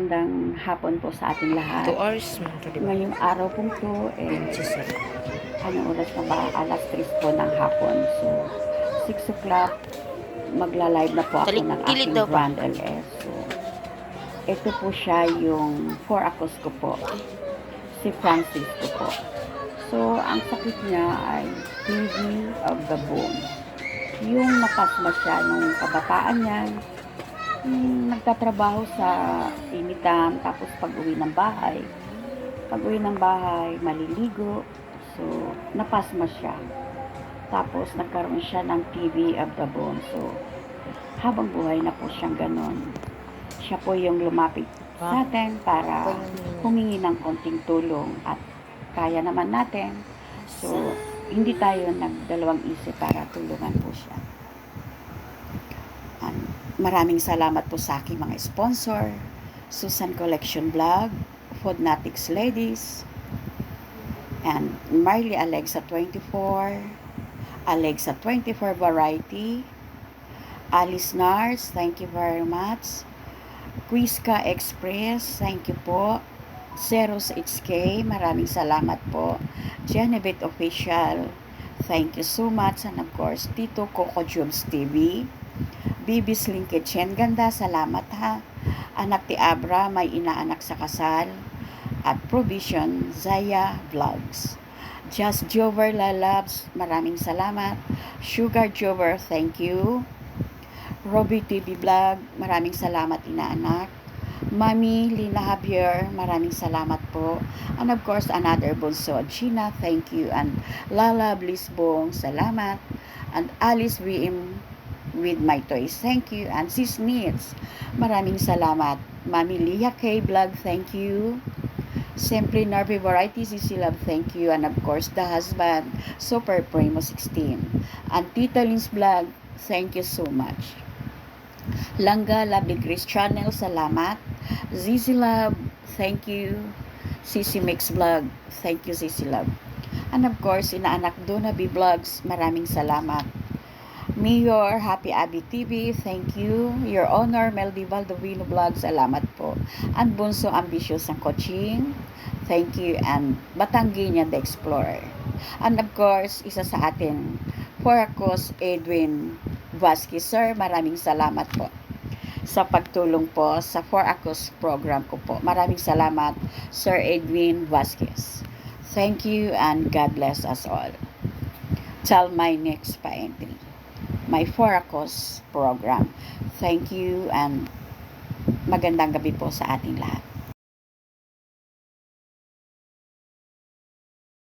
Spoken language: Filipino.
magandang hapon po sa ating lahat. 2 hours man to, diba? Ngayong araw po ito, Sisir. anong oras na ba? Alas 3 po ng hapon. So, 6 o'clock, magla-live na po ako ng Kilid aking daw ba? brand LS. So, ito po siya yung for akos ko po. Si Francisco po. So, ang sakit niya ay TV of the bone. Yung napasma siya nung kabataan niya, nagtatrabaho sa initan, tapos pag-uwi ng bahay, maliligo, so napasma siya. Tapos nagkaroon siya ng TB of the bone. So habang buhay na po siyang ganon. Siya po yung lumapit sa atin para humingi ng konting tulong at kaya naman natin. So hindi tayo nagdalawang isip para tulungan po siya. Maraming salamat po sa aking mga sponsor, Susan Collection Vlog, Foodnatics Ladies, and Marley Alexa 24, Alexa 24 Variety, Alice Nars, thank you very much, Quizca Express, thank you po, Zeros HK, maraming salamat po, Genevieve Official, thank you so much, and of course, Tito Coco Jobs TV, Bibis Link Kitchen, ganda, salamat ha. Anak ti Abra, may inaanak sa kasal. At Provision, Zaya Vlogs. Just Jover Lalabs, maraming salamat. Sugar Jover, thank you. Robbie TV Vlog, maraming salamat inaanak. Mami Lina Javier, maraming salamat po. And of course, another bunso, Gina, thank you. And Lala Blissbong, salamat. And Alice VM with my toys, thank you. And Sis Needs, maraming salamat. Mami Lia K Vlog, thank you. Simply Narby Variety, Sisi Love, thank you. And of course, the husband, Super Primo 16. And Tita Lynn's Vlog, thank you so much. Langga Lovely Grace Channel, salamat. Zizi Love, thank you. Sisi Mix Vlog, thank you Sisi Love. And of course, inaanak Dona B Vlogs, maraming salamat. Mayor Happy Abby TV, thank you. Your Honor Meldy Valdovino Vlog, salamat po. And Bunso Ambitious ang coaching, thank you. And Batanguina the Explorer. And of course, isa sa atin, Foracos Edwin Vasquez, sir, maraming salamat po sa pagtulong po sa Foracos program ko po. Maraming salamat, Sir Edwin Vasquez. Thank you and God bless us all. Till my next pa-entry, my Foracos program. Thank you and magandang gabi po sa ating lahat.